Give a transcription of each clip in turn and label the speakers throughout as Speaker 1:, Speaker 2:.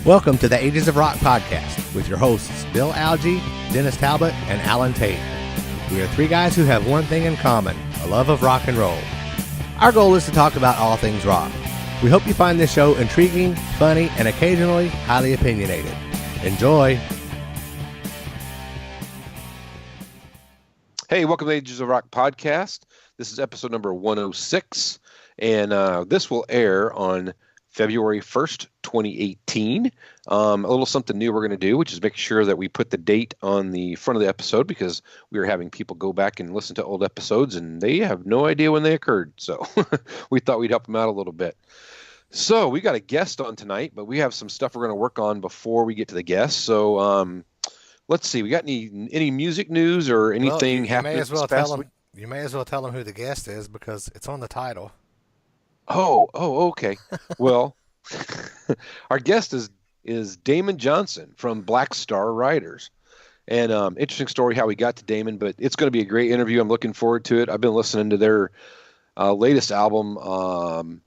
Speaker 1: Welcome to the Ages of Rock podcast with your hosts Bill Algie, Dennis Talbot, and Alan Tate. We are three guys who have one thing in common, a love of rock and roll. Our goal is to talk about all things rock. We hope you find this show intriguing, funny, and occasionally highly opinionated. Enjoy!
Speaker 2: Hey, welcome to the Ages of Rock podcast. This is episode number 106, and this will air on February 1st, 2018. A little something new we're going to do, which is make sure that we put the date on the front of the episode because we are having people go back and listen to old episodes, and they have no idea when they occurred. So we thought we'd help them out a little bit. So we got a guest on tonight, but we have some stuff we're going to work on before we get to the guest. So let's see. We got any music news or anything happening?
Speaker 1: You may as well tell them who the guest is because it's on the title.
Speaker 2: Oh, okay. Well, our guest is Damon Johnson from Black Star Riders. And interesting story how we got to Damon, but it's going to be a great interview. I'm looking forward to it. I've been listening to their latest album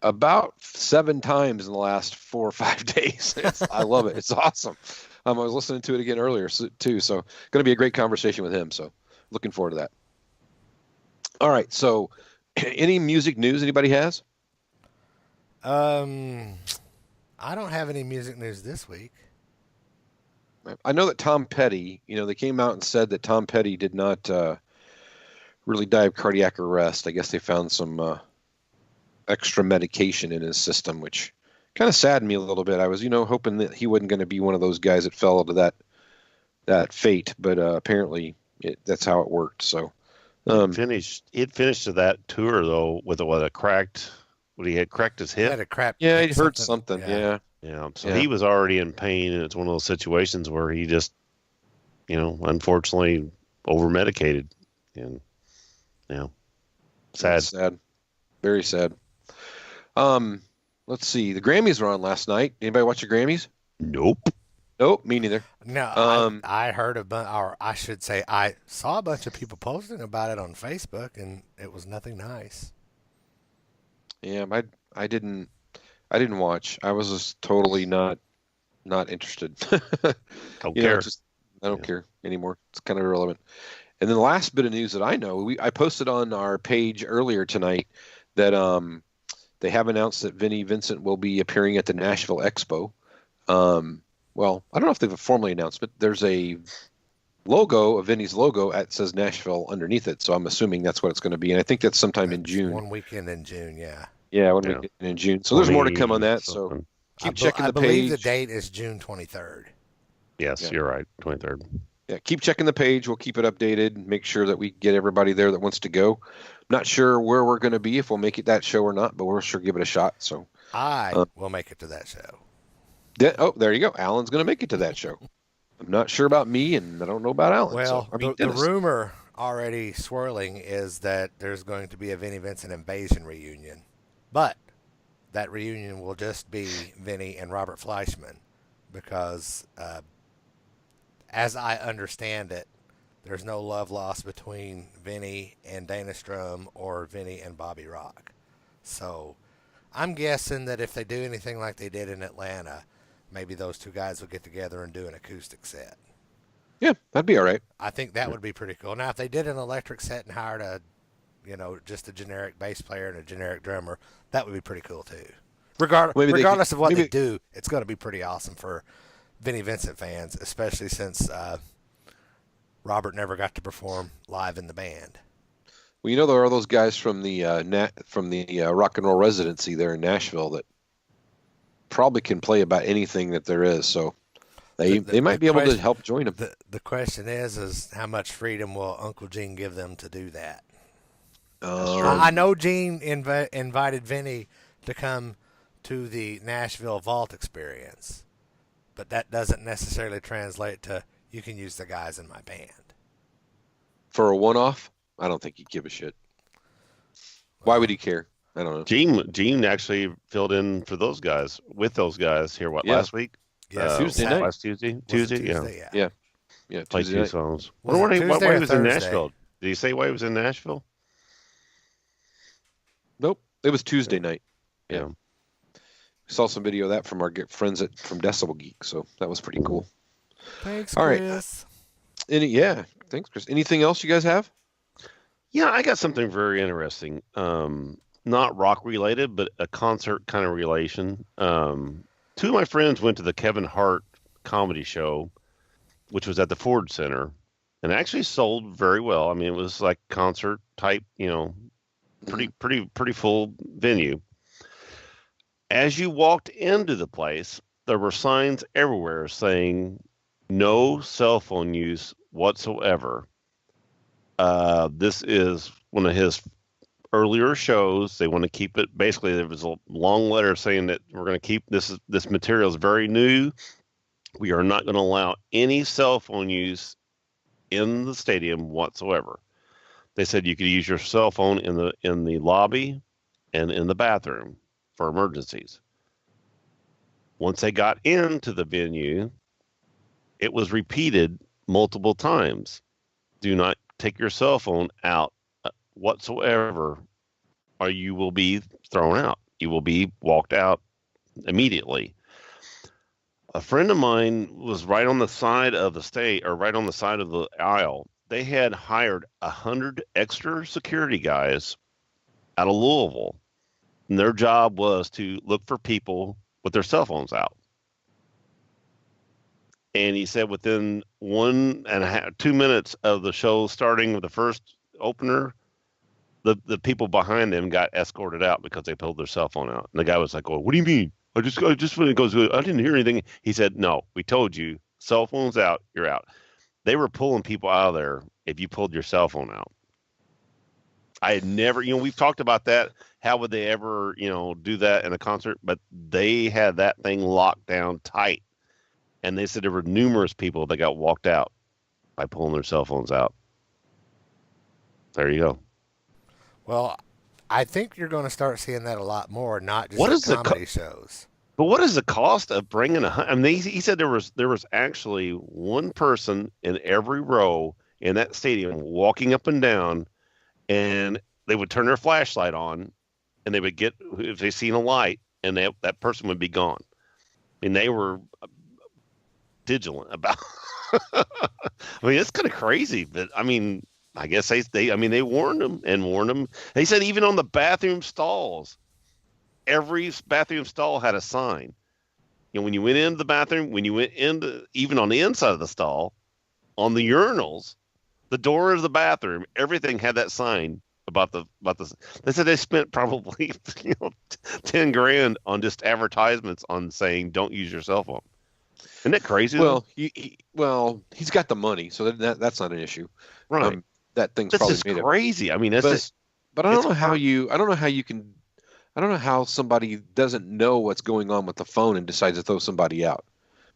Speaker 2: about 7 times in the last 4 or 5 days. I love it. It's awesome. I was listening to it again earlier too, so going to be a great conversation with him. So looking forward to that. All right, so any music news anybody has?
Speaker 1: I don't have any music news this week.
Speaker 2: I know that Tom Petty, they came out and said that Tom Petty did not really die of cardiac arrest. I guess they found some extra medication in his system, which kind of saddened me a little bit. I was, hoping that he wasn't going to be one of those guys that fell into that fate, but apparently that's how it worked. So.
Speaker 3: He had finished that tour though with he had cracked his hip.
Speaker 2: He hurt something. Yeah.
Speaker 3: So he was already in pain, and it's one of those situations where he just, unfortunately over medicated, and sad.
Speaker 2: That's sad, very sad. Let's see. The Grammys were on last night. Anybody watch the Grammys?
Speaker 3: Nope,
Speaker 2: me neither.
Speaker 1: No, I heard or I should say, I saw a bunch of people posting about it on Facebook, and it was nothing nice.
Speaker 2: Yeah, I didn't watch. I was just totally not interested.
Speaker 3: Don't care.
Speaker 2: I don't care anymore. It's kind of irrelevant. And then the last bit of news that I know, I posted on our page earlier tonight that they have announced that Vinnie Vincent will be appearing at the Nashville Expo. Well, I don't know if they've formally announced, but there's a logo, a Vinnie's logo, that says Nashville underneath it. So I'm assuming that's what it's going to be. And I think that's sometime in June.
Speaker 1: One weekend in June, yeah.
Speaker 2: Yeah, one weekend in June. So there's more to come on that. So keep checking the page. I believe
Speaker 1: the date is June 23rd.
Speaker 3: Yes, You're right, 23rd.
Speaker 2: Yeah, keep checking the page. We'll keep it updated. Make sure that we get everybody there that wants to go. I'm not sure where we're going to be, if we'll make it that show or not, but we'll sure give it a shot. So
Speaker 1: I will make it to that show.
Speaker 2: There you go. Alan's going to make it to that show. I'm not sure about me, and I don't know about Alan.
Speaker 1: Well, the rumor already swirling is that there's going to be a Vinnie Vincent Invasion reunion, but that reunion will just be Vinnie and Robert Fleischman because, as I understand it, there's no love lost between Vinnie and Dana Strum or Vinnie and Bobby Rock. So I'm guessing that if they do anything like they did in Atlanta, maybe those two guys will get together and do an acoustic set.
Speaker 2: Yeah, that'd be all right.
Speaker 1: I think that would be pretty cool. Now, if they did an electric set and hired just a generic bass player and a generic drummer, that would be pretty cool too. Regardless of what they do, it's going to be pretty awesome for Vinnie Vincent fans, especially since Robert never got to perform live in the band.
Speaker 2: Well, there are those guys from the rock and roll residency there in Nashville that probably can play about anything that there is, so they might be able to help join them.
Speaker 1: The question is how much freedom will Uncle Gene give them to do that? I know Gene invited Vinnie to come to the Nashville Vault experience, but that doesn't necessarily translate to you can use the guys in my band.
Speaker 2: For a one-off, I don't think he'd give a shit. Why would he care? I don't know.
Speaker 3: Gene actually filled in for those guys here. Last week?
Speaker 1: Yeah,
Speaker 2: Tuesday night.
Speaker 3: Last Tuesday.
Speaker 2: Yeah.
Speaker 3: Played 2 songs.
Speaker 1: Why he was
Speaker 3: in Nashville? Did he say why he was in Nashville?
Speaker 2: Nope. It was Tuesday night. Yeah. Saw some video of that from our friends from Decibel Geek, so that was pretty cool.
Speaker 1: Thanks,
Speaker 2: All right.
Speaker 1: Chris.
Speaker 2: Thanks, Chris. Anything else you guys have?
Speaker 3: Yeah, I got something very interesting. Not rock related, but a concert kind of relation. Two of my friends went to the Kevin Hart comedy show, which was at the Ford Center, and actually sold very well. I mean, it was like concert type, pretty full venue. As you walked into the place, there were signs everywhere saying no cell phone use whatsoever. This is one of his earlier shows. They want to keep it. Basically, there was a long letter saying that we're going to keep this material is very new. We are not going to allow any cell phone use in the stadium whatsoever. They said you could use your cell phone in the lobby and in the bathroom for emergencies. Once they got into the venue, it was repeated multiple times. Do not take your cell phone out whatsoever, or you will be thrown out. You will be walked out immediately. A friend of mine was right on the side of the stage, or right on the side of the aisle. They had hired 100 extra security guys out of Louisville, and their job was to look for people with their cell phones out. And he said within 2 minutes of the show starting with the first opener, the people behind them got escorted out because they pulled their cell phone out. And the guy was like, "Oh, what do you mean? I just when it goes, I didn't hear anything." He said, "No, we told you, cell phone's out, you're out." They were pulling people out of there if you pulled your cell phone out. I had never, we've talked about that. How would they ever, do that in a concert? But they had that thing locked down tight. And they said there were numerous people that got walked out by pulling their cell phones out. There you go.
Speaker 1: Well, I think you're going to start seeing that a lot more, not just at comedy shows.
Speaker 3: But what is the cost of bringing I mean, he said there was actually one person in every row in that stadium walking up and down, and they would turn their flashlight on, and they would get, if they seen a light, and that person would be gone. I mean, they were vigilant about. I mean, it's kind of crazy, but I mean, I guess they warned them. They said even on the bathroom stalls, every bathroom stall had a sign. When you went into the bathroom, when you went into, even on the inside of the stall, on the urinals, the door of the bathroom, everything had that sign about the. They said they spent probably $10,000 on just advertisements on saying don't use your cell phone. Isn't that crazy?
Speaker 2: Well, he's got the money, so that's not an issue,
Speaker 3: right?
Speaker 2: That thing's
Speaker 3: that's
Speaker 2: probably
Speaker 3: just
Speaker 2: made
Speaker 3: crazy. I mean,
Speaker 2: but I don't know how you can. I don't know how somebody doesn't know what's going on with the phone and decides to throw somebody out,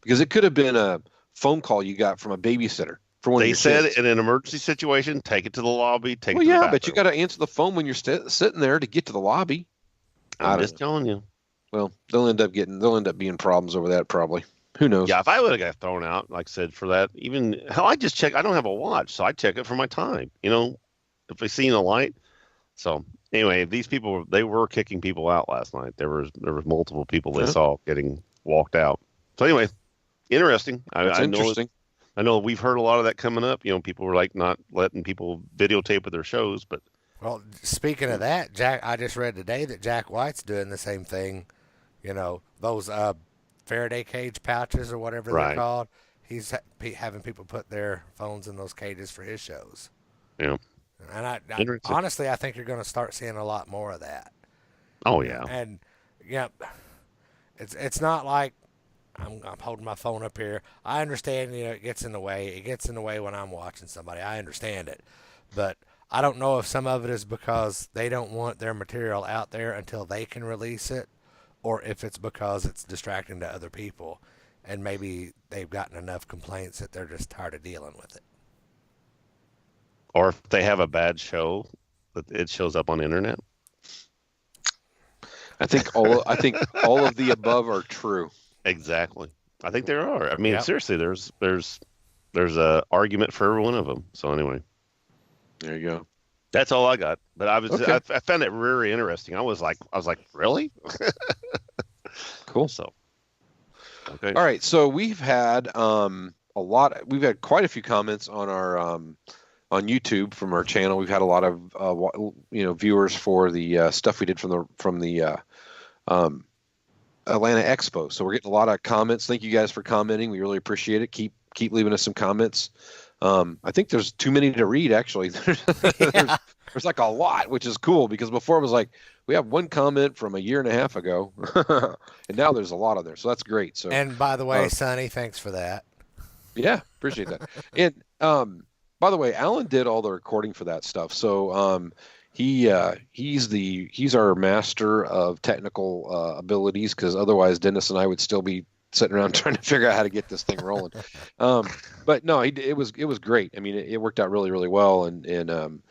Speaker 2: because it could have been a phone call you got from a babysitter for one of your
Speaker 3: said
Speaker 2: kids.
Speaker 3: In an emergency situation, take it to the lobby.
Speaker 2: Well, yeah, but you got to answer the phone when you're sitting there to get to the lobby.
Speaker 3: I'm just telling you.
Speaker 2: Well, they'll end up being problems over that probably. Who knows?
Speaker 3: Yeah, if I would have got thrown out, like I said, for that, I just check. I don't have a watch, so I check it for my time. If they seen a light. So anyway, these people, they were kicking people out last night. There was multiple people they saw getting walked out. So anyway, interesting.
Speaker 2: That's interesting.
Speaker 3: I know we've heard a lot of that coming up. People were like not letting people videotape of their shows, but.
Speaker 1: Well, speaking of that, I just read today that Jack White's doing the same thing. Those Faraday cage pouches or whatever they're called. He's having people put their phones in those cages for his shows.
Speaker 3: Yeah.
Speaker 1: And I honestly, I think you're going to start seeing a lot more of that.
Speaker 3: Oh yeah.
Speaker 1: And it's not like I'm holding my phone up here. I understand, it gets in the way. It gets in the way when I'm watching somebody. I understand it, but I don't know if some of it is because they don't want their material out there until they can release it, or if it's because it's distracting to other people, and maybe they've gotten enough complaints that they're just tired of dealing with it.
Speaker 3: Or if they have a bad show, that it shows up on the internet.
Speaker 2: I think all of the above are true.
Speaker 3: Exactly. I think there are. I mean, seriously, there's a argument for every one of them. So anyway,
Speaker 2: there you go.
Speaker 3: That's all I got. But I found it very interesting. I was like, really?
Speaker 2: Cool.
Speaker 3: So, okay.
Speaker 2: All right. So we've had we've had quite a few comments on our on YouTube from our channel. We've had a lot of viewers for the stuff we did from the Atlanta Expo. So we're getting a lot of comments. Thank you guys for commenting. We really appreciate it. Keep leaving us some comments. I think there's too many to read, actually. There's like a lot, which is cool, because before it was like, we have one comment from a year and a half ago, and now there's a lot of there. So that's great. So,
Speaker 1: and by the way, Sonny, thanks for that.
Speaker 2: Yeah, appreciate that. And by the way, Alan did all the recording for that stuff. So he's our master of technical abilities, because otherwise Dennis and I would still be sitting around trying to figure out how to get this thing rolling. But no, it was great. I mean, it worked out really, really well, and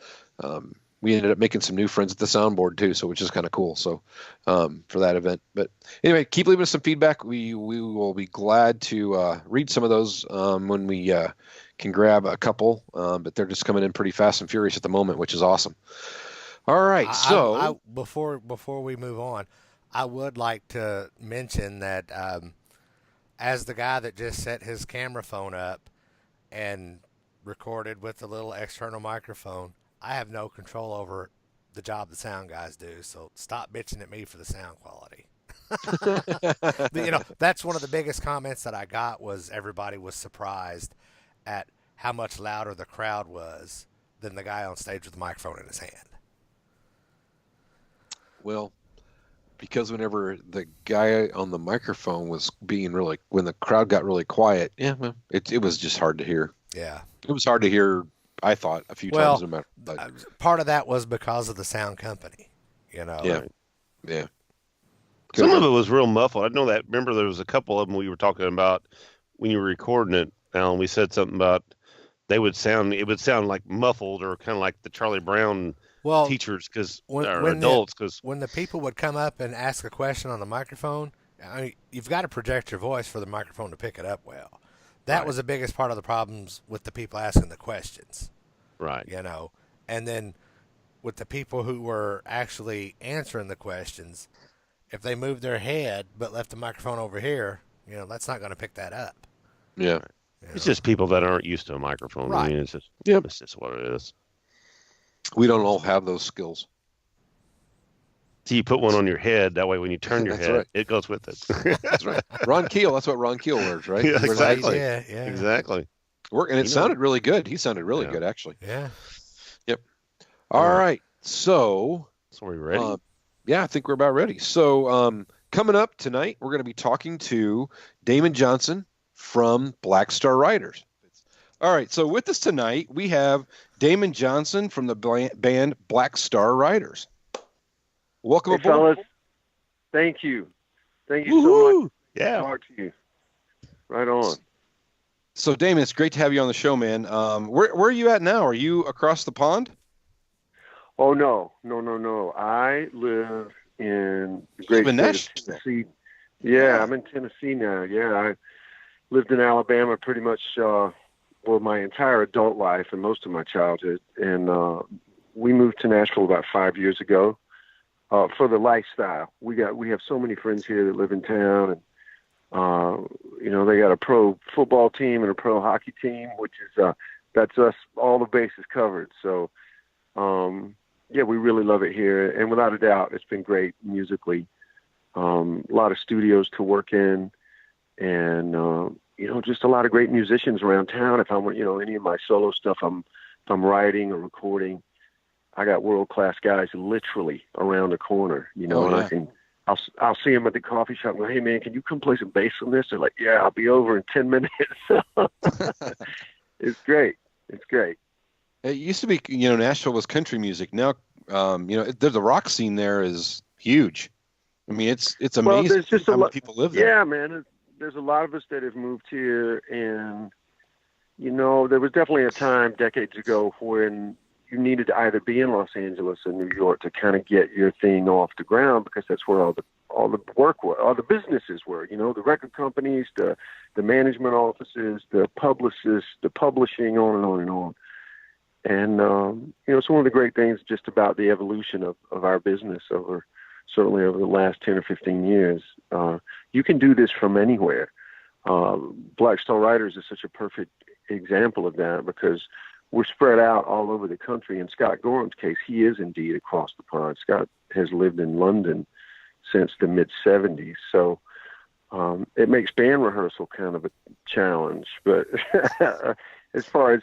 Speaker 2: we ended up making some new friends at the soundboard too, so which is kind of cool. So for that event. But anyway, keep leaving us some feedback. We will be glad to read some of those when we can grab a couple. But they're just coming in pretty fast and furious at the moment, which is awesome. All right, so
Speaker 1: before we move on, I would like to mention that as the guy that just set his camera phone up and recorded with the little external microphone, I have no control over the job the sound guys do, so stop bitching at me for the sound quality. That's one of the biggest comments that I got, was everybody was surprised at how much louder the crowd was than the guy on stage with the microphone in his hand.
Speaker 2: Well, because whenever the guy on the microphone was being when the crowd got really quiet, well, it was just hard to hear.
Speaker 1: Yeah.
Speaker 2: It was hard to hear, I thought, a few times. No matter,
Speaker 1: part of that was because of the sound company,
Speaker 2: Yeah. Yeah.
Speaker 3: Some of it was real muffled. I know that. Remember, there was a couple of them we were talking about when you were recording it, Alan. We said something about it would sound like muffled, or kind of like the Charlie Brown teachers, because adults. Because
Speaker 1: when the people would come up and ask a question on the microphone, you've got to project your voice for the microphone to pick it up well. That was the biggest part of the problems with the people asking the questions.
Speaker 3: Right.
Speaker 1: And then with the people who were actually answering the questions, if they moved their head but left the microphone over here, that's not going to pick that up.
Speaker 2: Yeah.
Speaker 3: It's just people that aren't used to a microphone.
Speaker 1: Right.
Speaker 3: I mean, it's just, it's just what it is.
Speaker 2: We don't all have those skills.
Speaker 3: So you put one on your head. That way, when you turn your head, it goes with it.
Speaker 2: That's right. Ron Keel. That's what Ron Keel wears, right?
Speaker 3: Yeah, exactly.
Speaker 1: Yeah.
Speaker 3: Exactly.
Speaker 2: And it sounded really good. He sounded really good, actually.
Speaker 1: Yeah.
Speaker 2: Yep. All right. So
Speaker 3: we ready?
Speaker 2: Yeah, I think we're about ready. So coming up tonight, we're going to be talking to Damon Johnson from Black Star Riders. All right. So with us tonight, we have Damon Johnson from the band Black Star Riders. Welcome aboard.
Speaker 4: Fellas. Thank you. Thank you so much.
Speaker 3: Yeah.
Speaker 4: Talk to you. Right on.
Speaker 2: So, Damon, it's great to have you on the show, man. Where are you at now? Are you across the pond?
Speaker 4: Oh, no. I live in the great state of Tennessee. Yeah, I'm in Tennessee now. Yeah, I lived in Alabama pretty much my entire adult life and most of my childhood. And we moved to Nashville about 5 years ago. For the lifestyle. We have so many friends here that live in town, and they got a pro football team and a pro hockey team, which is that's us, all the bases covered. So we really love it here, and without a doubt, it's been great musically. A lot of studios to work in, and just a lot of great musicians around town. If I'm any of my solo stuff, if I'm writing or recording, I got world-class guys literally around the corner, and I'll see them at the coffee shop and go, hey, man, can you come play some bass on this? They're like, yeah, I'll be over in 10 minutes. It's great. It's great.
Speaker 2: It used to be, Nashville was country music. Now, the rock scene there is huge. I mean, it's amazing.
Speaker 4: Well, there's just
Speaker 2: how many people live there.
Speaker 4: Yeah, man. There's a lot of us that have moved here, and, there was definitely a time decades ago when you needed to either be in Los Angeles or New York to kind of get your thing off the ground, because that's where all the work was, all the businesses were, the record companies, the management offices, the publicists, the publishing, on and on and on. And, it's one of the great things just about the evolution of our business over certainly over the last 10 or 15 years. You can do this from anywhere. Black Star Riders is such a perfect example of that because we're spread out all over the country. In Scott Gorham's case, he is indeed across the pond. Scott has lived in London since the mid-'70s, so it makes band rehearsal kind of a challenge. But as far as,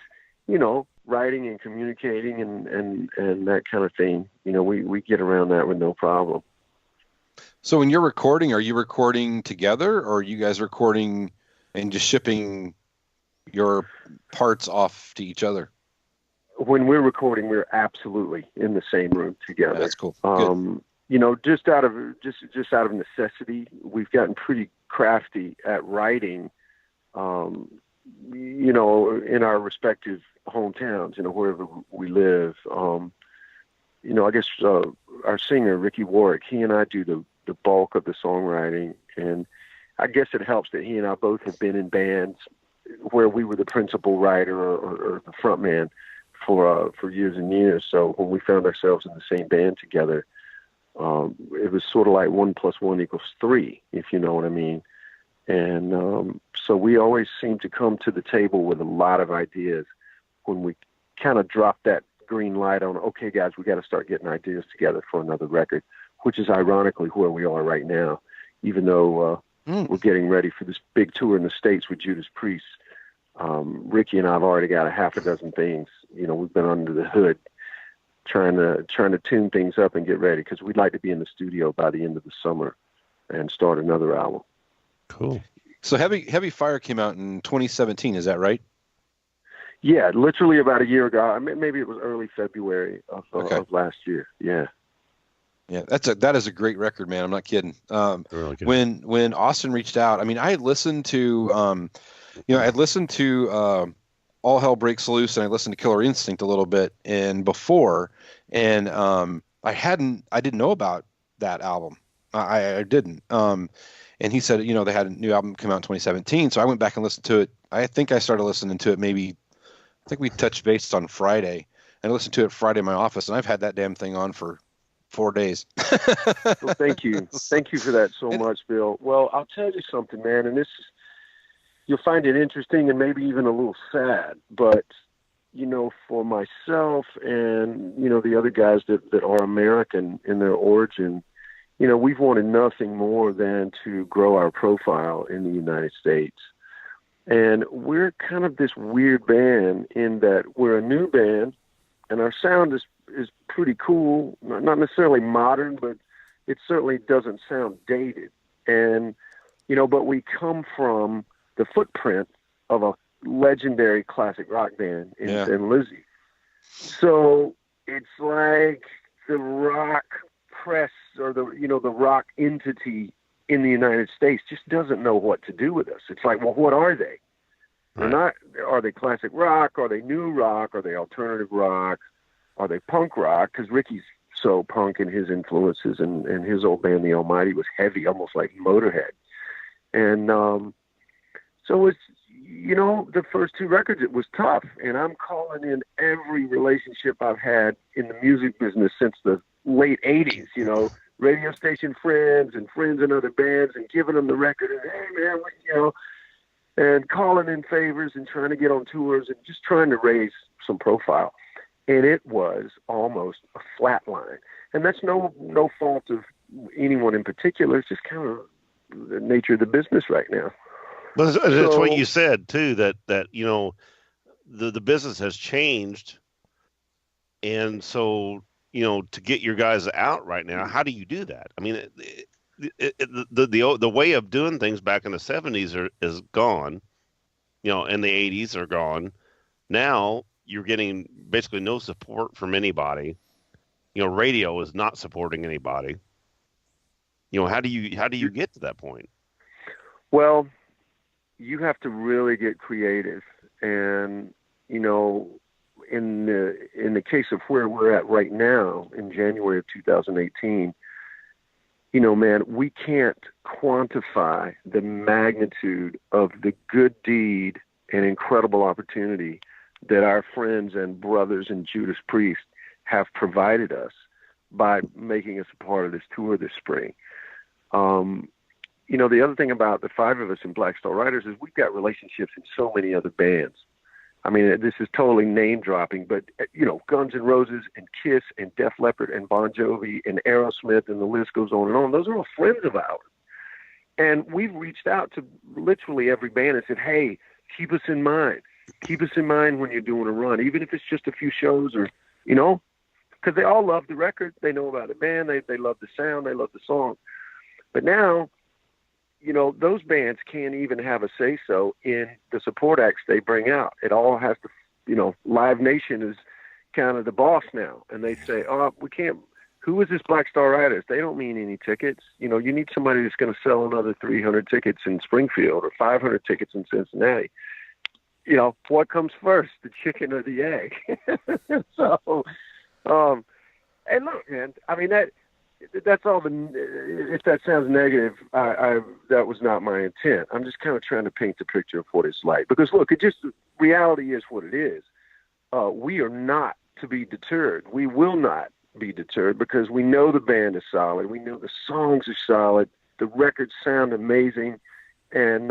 Speaker 4: writing and communicating and that kind of thing, we get around that with no problem.
Speaker 2: So when you're recording, are you recording together, or are you guys recording and just shipping your parts off to each other?
Speaker 4: When we're recording, we're absolutely in the same room together.
Speaker 2: That's cool. Good.
Speaker 4: Just out of necessity, we've gotten pretty crafty at writing, in our respective hometowns, wherever we live. I guess our singer, Ricky Warwick, he and I do the bulk of the songwriting. And I guess it helps that he and I both have been in bands where we were the principal writer or the front man for years and years. So when we found ourselves in the same band together, it was sort of like 1 + 1 = 3, if you know what I mean. And so we always seem to come to the table with a lot of ideas when we kind of drop that green light on, okay, guys, we got to start getting ideas together for another record, which is ironically where we are right now, even though we're getting ready for this big tour in the States with Judas Priest. Ricky and I have already got a half a dozen things. We've been under the hood trying to tune things up and get ready because we'd like to be in the studio by the end of the summer and start another album.
Speaker 3: Cool.
Speaker 2: So Heavy Fire came out in 2017, is that right?
Speaker 4: Yeah, literally about a year ago. Maybe it was early February of last year. Yeah.
Speaker 2: Yeah, that is a great record, man. I'm not kidding.
Speaker 3: Really good.
Speaker 2: When Austin reached out, I had listened to All Hell Breaks Loose, and I listened to Killer Instinct a little bit before, and I didn't know about that album. I didn't. And he said, they had a new album come out in 2017, so I went back and listened to it. I think I started listening to it I think we touched base on Friday, and I listened to it Friday in my office, and I've had that damn thing on for 4 days.
Speaker 4: Well, thank you. Thank you for that so much, Bill. Well, I'll tell you something, man, and you'll find it interesting and maybe even a little sad, but, for myself and, the other guys that are American in their origin, we've wanted nothing more than to grow our profile in the United States. And we're kind of this weird band in that we're a new band, and our sound is pretty cool, not necessarily modern, but it certainly doesn't sound dated. And, but we come from the footprint of a legendary classic rock band in Lizzy. So it's like the rock press or the rock entity in the United States just doesn't know what to do with us. It's like, well, what are they? Right. Are they classic rock? Are they new rock? Are they alternative rock? Are they punk rock? Because Ricky's so punk in his influences, and his old band, The Almighty, was heavy, almost like Motorhead. And so it's, the first 2 records, it was tough. And I'm calling in every relationship I've had in the music business since the late 80s, radio station friends and friends in other bands, and giving them the record and, hey, man, and calling in favors and trying to get on tours and just trying to raise some profile. And it was almost a flat line. And that's no fault of anyone in particular. It's just kind of the nature of the business right now.
Speaker 3: But it's what you said, too, that the business has changed. And so, to get your guys out right now, how do you do that? I mean, the way of doing things back in the 70s is gone, and the 80s are gone. Now you're getting basically no support from anybody. Radio is not supporting anybody. How do you get to that point?
Speaker 4: Well, you have to really get creative, and in the case of where we're at right now in January of 2018, man, we can't quantify the magnitude of the good deed and incredible opportunity that our friends and brothers in Judas Priest have provided us by making us a part of this tour this spring. The other thing about the five of us in Black Star Riders is we've got relationships in so many other bands. I mean, this is totally name dropping, but Guns N' Roses and Kiss and Def Leppard and Bon Jovi and Aerosmith, and the list goes on and on. Those are all friends of ours. And we've reached out to literally every band and said, hey, keep us in mind. Keep us in mind when you're doing a run, even if it's just a few shows or, because they all love the record. They know about the band. They love the sound. They love the song. But now, those bands can't even have a say-so in the support acts they bring out. It all has to, Live Nation is kind of the boss now. And they say, oh, we can't. Who is this Black Star Riders? They don't mean any tickets. You need somebody that's going to sell another 300 tickets in Springfield or 500 tickets in Cincinnati. What comes first, the chicken or the egg? So, and look, man, I mean, that's all if that sounds negative, that was not my intent. I'm just kind of trying to paint the picture of what it's like. Because look, reality is what it is. We are not to be deterred. We will not be deterred because we know the band is solid. We know the songs are solid. The records sound amazing. And,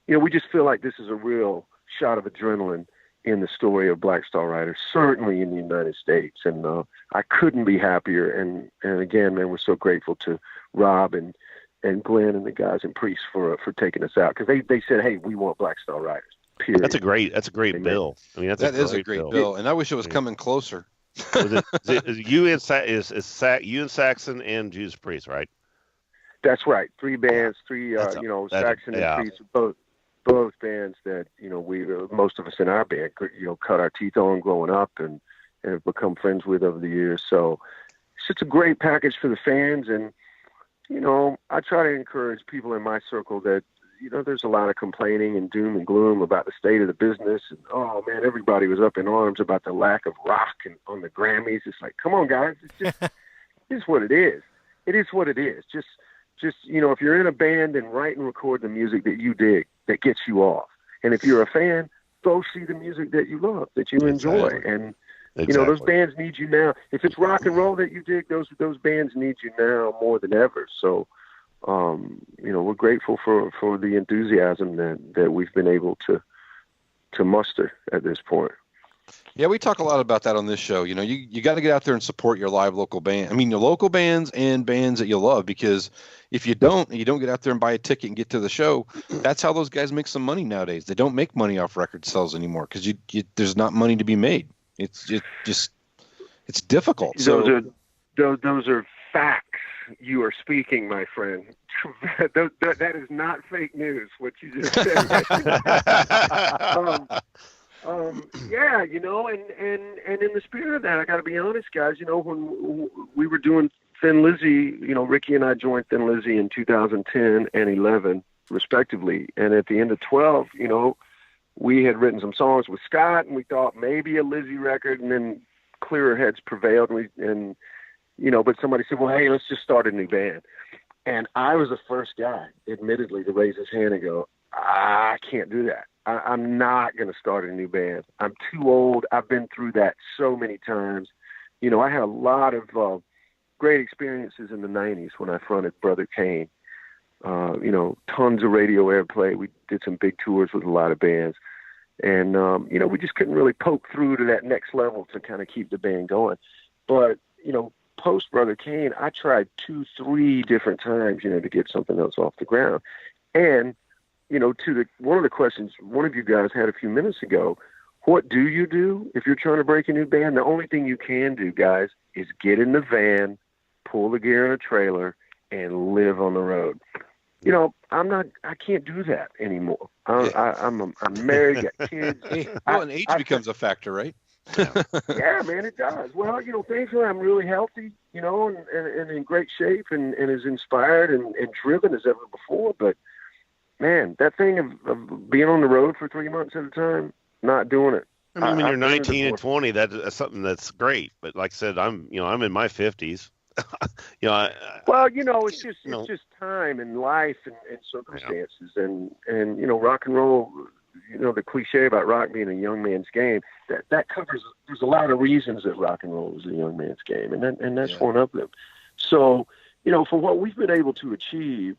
Speaker 4: we just feel like this is a real shot of adrenaline in the story of Black Star Riders, certainly in the United States. And I couldn't be happier. And again, man, we're so grateful to Rob and Glenn and the guys in Priest for taking us out. Because they said, hey, we want Black Star Riders, period.
Speaker 3: That's a great bill. I mean, that is a great bill.
Speaker 2: And I wish it was coming closer.
Speaker 3: You and Saxon and Judas Priest, right?
Speaker 4: That's right. Three bands, Saxon and Priest, both bands that we most of us in our band cut our teeth on growing up and have become friends with over the years. So it's just a great package for the fans. And I try to encourage people in my circle that there's a lot of complaining and doom and gloom about the state of the business. And, oh, man, everybody was up in arms about the lack of rock on the Grammys. It's like, come on, guys. It's just it's what it is. It is what it is. Just if you're in a band, and write and record the music that you dig, that gets you off. And if you're a fan, go see the music that you love, that you enjoy.
Speaker 3: Exactly.
Speaker 4: And, those bands need you now. If it's rock and roll that you dig, those bands need you now more than ever. So, we're grateful for the enthusiasm that we've been able to muster at this point.
Speaker 2: Yeah, we talk a lot about that on this show. You got to get out there and support your live local band. I mean, your local bands and bands that you love, because if you don't get out there and buy a ticket and get to the show, that's how those guys make some money nowadays. They don't make money off record sales anymore because there's not money to be made. It's difficult.
Speaker 4: Those are facts. You are speaking, my friend. That is not fake news, what you just said. Yeah, and in the spirit of that, I got to be honest, guys. When we were doing Thin Lizzy, Ricky and I joined Thin Lizzy in 2010 and 11, respectively. And at the end of 12, we had written some songs with Scott, and we thought maybe a Lizzy record, and then clearer heads prevailed, but somebody said, well, hey, let's just start a new band. And I was the first guy, admittedly, to raise his hand and go, I can't do that. I'm not going to start a new band. I'm too old. I've been through that so many times. I had a lot of great experiences in the 90s when I fronted Brother Kane. Tons of radio airplay. We did some big tours with a lot of bands. And, we just couldn't really poke through to that next level to kind of keep the band going. But, post Brother Kane, I tried 2-3 different times, to get something else off the ground. And, one of the questions one of you guys had a few minutes ago, what do you do if you're trying to break a new band? The only thing you can do, guys, is get in the van, pull the gear in a trailer, and live on the road. I can't do that anymore. I'm married, got kids.
Speaker 2: And age becomes a factor, right?
Speaker 4: Yeah, man, it does. Well, thankfully I'm really healthy, and in great shape and as inspired and driven as ever before. But, man, that thing of being on the road for 3 months at a time, not doing it.
Speaker 3: I mean, when you're 19 and 20, that's something that's great. But like I said, I'm in my 50s.
Speaker 4: It's just time and life and circumstances and rock and roll the cliche about rock being a young man's game, that covers, there's a lot of reasons that rock and roll is a young man's game, and that's one of them. So, for what we've been able to achieve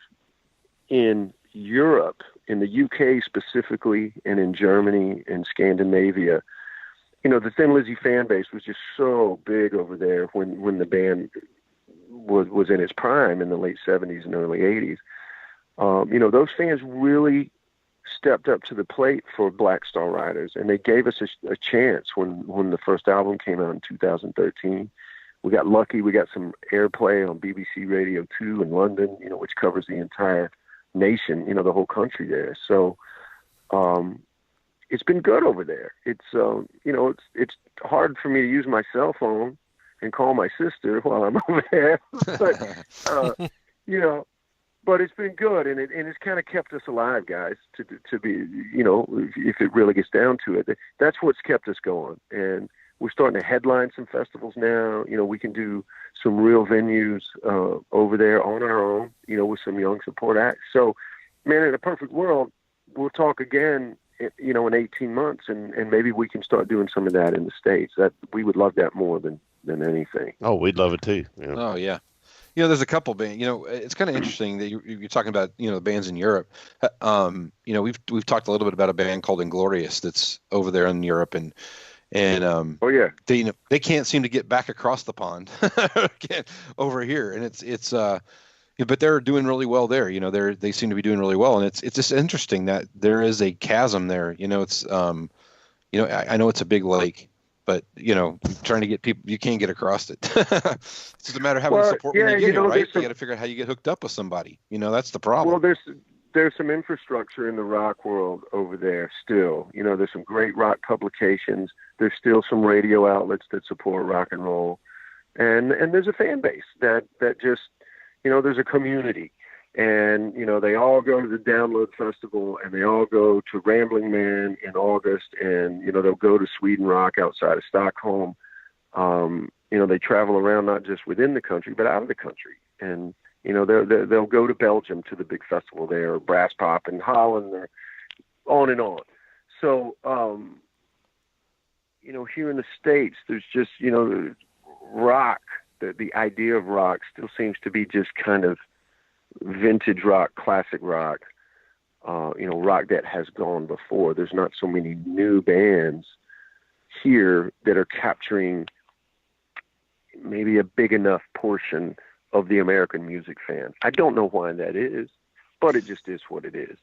Speaker 4: in Europe, in the UK specifically, and in Germany and Scandinavia, the Thin Lizzy fan base was just so big over there when the band was in its prime in the late 70s and early 80s. Those fans really stepped up to the plate for Black Star Riders, and they gave us a chance when the first album came out in 2013. We got lucky. We got some airplay on BBC Radio 2 in London, which covers the entire nation, the whole country there. So it's been good over there. It's it's hard for me to use my cell phone and call my sister while I'm over there, but it's been good, and it's kind of kept us alive, guys. To be, if it really gets down to it, that's what's kept us going. And we're starting to headline some festivals now. We can do some real venues over there on our own, with some young support acts. So, man, in a perfect world, we'll talk again, in 18 months, and maybe we can start doing some of that in the States. That we would love that more than anything.
Speaker 3: Oh, we'd love it too. Yeah.
Speaker 2: Oh, yeah. There's a couple bands. It's kind of interesting that you're talking about, the bands in Europe. We've talked a little bit about a band called Inglorious that's over there in Europe, and
Speaker 4: oh yeah,
Speaker 2: they can't seem to get back across the pond over here, and it's but they're doing really well there. They seem to be doing really well, and it's just interesting that there is a chasm there. It's I know it's a big lake, but trying to get people, you can't get across it. It's just a matter of having support when you get here, right? You got to figure out how you get hooked up with somebody. That's the problem.
Speaker 4: Well, there's some infrastructure in the rock world over there still. There's some great rock publications. There's still some radio outlets that support rock and roll, and there's a fan base that just there's a community, and they all go to the Download Festival, and they all go to Rambling Man in August, and they'll go to Sweden Rock outside of Stockholm. They travel around not just within the country but out of the country, and they'll go to Belgium to the big festival there, or Brass Pop in Holland, or on and on. So here in the States, there's just rock. The idea of rock still seems to be just kind of vintage rock, classic rock, rock that has gone before. There's not so many new bands here that are capturing maybe a big enough portion of the American music fan. I don't know why that is, but it just is what it is.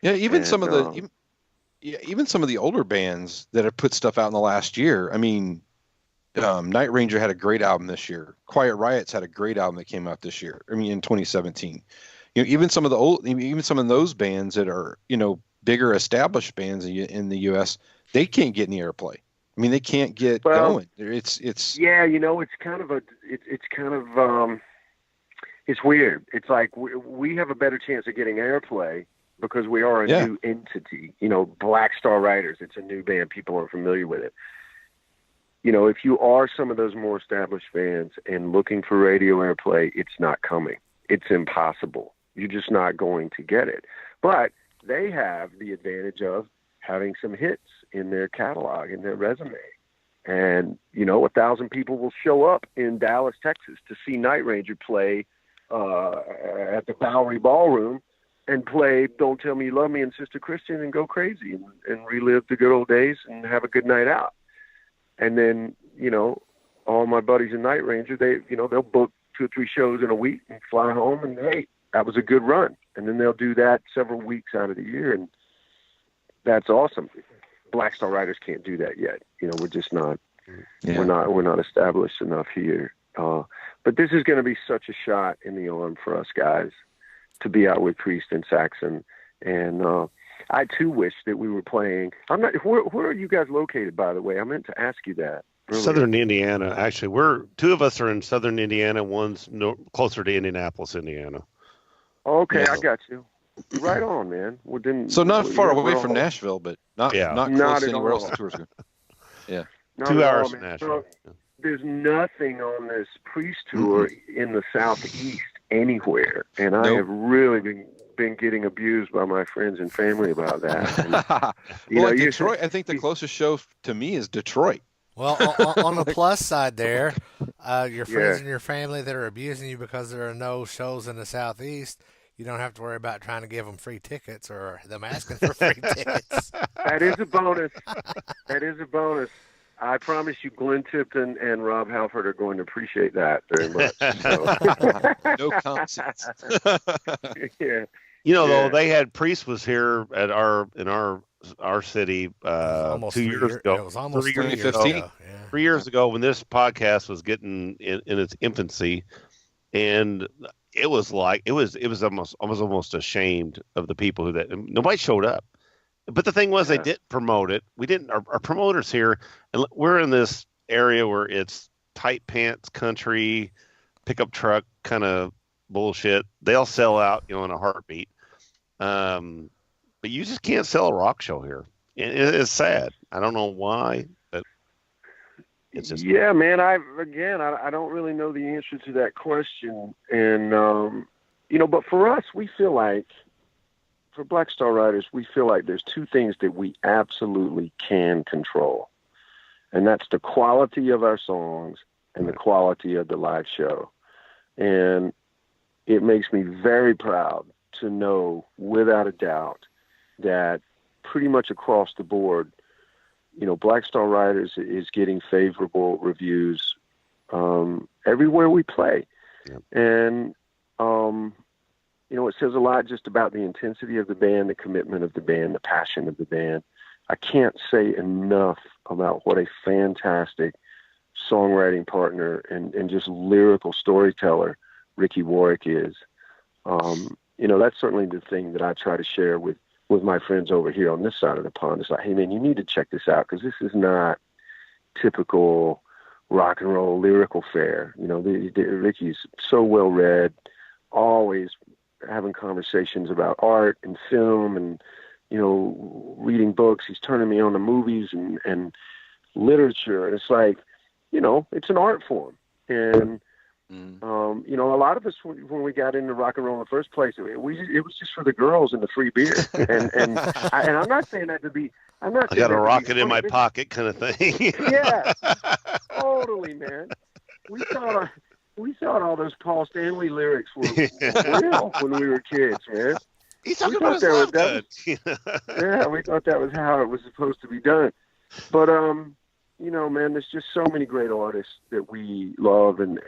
Speaker 2: Yeah, even some of the older bands that have put stuff out in the last year. I mean, Night Ranger had a great album this year. Quiet Riot's had a great album that came out this year. I mean, in 2017. Even some of those bands that are bigger established bands in the U.S., they can't get any airplay. I mean, they can't get going. It's
Speaker 4: it's weird. It's like we have a better chance of getting airplay because we are a new entity. Black Star Riders, it's a new band. People aren't familiar with it. If you are some of those more established bands and looking for radio airplay, it's not coming. It's impossible. You're just not going to get it. But they have the advantage of having some hits in their catalog, in their resume. And, 1,000 people will show up in Dallas, Texas to see Night Ranger play at the Bowery Ballroom and play Don't Tell Me You Love Me and Sister Christian and go crazy and relive the good old days and have a good night out. And then, all my buddies in Night Ranger, they'll book 2 or 3 shows in a week and fly home, and hey, that was a good run. And then they'll do that several weeks out of the year, and that's awesome. Black Star Riders can't do that yet. We're just not. Yeah. We're not established enough here. But this is going to be such a shot in the arm for us guys to be out with Priest and Saxon, and I too wish that we were playing. I'm not. Where are you guys located, by the way? I meant to ask you that earlier.
Speaker 3: Southern Indiana. Actually, we're 2 of us are in Southern Indiana. One's closer to Indianapolis, Indiana.
Speaker 4: Okay, yeah. I got you. Right on, man.
Speaker 2: So not far away from Nashville, but not close to anywhere else the tour's going. Yeah,
Speaker 4: not
Speaker 3: 2 hours
Speaker 4: from
Speaker 3: Nashville.
Speaker 4: So, there's nothing on this Priest tour in the Southeast anywhere, and I have really been been getting abused by my friends and family about that. And,
Speaker 2: well, Detroit, I think the closest show to me is Detroit.
Speaker 1: Well, on the plus side there, your friends and your family that are abusing you because there are no shows in the Southeast, you don't have to worry about trying to give them free tickets or them asking for free tickets.
Speaker 4: That is a bonus. That is a bonus. I promise you, Glenn Tipton and Rob Halford are going to appreciate that very much. So.
Speaker 2: No concepts.
Speaker 4: Yeah.
Speaker 3: Though they had Priest was here at our city 2 years ago.
Speaker 1: It was almost
Speaker 3: 3 years
Speaker 2: 2015.
Speaker 3: ago. 3 years ago when this podcast was getting in its infancy, and it was almost ashamed of the people that nobody showed up. But the thing was, they didn't promote it. We didn't. Our promoters here, and we're in this area where it's tight pants country, pickup truck kind of bullshit. They'll sell out, in a heartbeat. But you just can't sell a rock show here. It's sad. I don't know why, but it's just.
Speaker 4: Yeah, man. I don't really know the answer to that question, and but for us, we feel like. For Black Star Riders, we feel like there's two things that we absolutely can control. And that's the quality of our songs and the quality of the live show. And it makes me very proud to know, without a doubt, that pretty much across the board, Black Star Riders is getting favorable reviews everywhere we play. Yep. And, it says a lot just about the intensity of the band, the commitment of the band, the passion of the band. I can't say enough about what a fantastic songwriting partner and just lyrical storyteller Ricky Warwick is. That's certainly the thing that I try to share with my friends over here on this side of the pond. It's like, hey, man, you need to check this out because this is not typical rock and roll lyrical fare. Ricky's so well read, always having conversations about art and film and, reading books. He's turning me on to movies and literature. And it's like, it's an art form. And, a lot of us, when we got into rock and roll in the first place, it was just for the girls and the free beer. And I'm not saying that to be, I
Speaker 3: got a rocket in my pocket kind of thing.
Speaker 4: Yeah, totally, man. We thought all those Paul Stanley lyrics were real when we were kids, man.
Speaker 3: He's talking about his love good.
Speaker 4: Yeah, we thought that was how it was supposed to be done. But, man, there's just so many great artists that we love and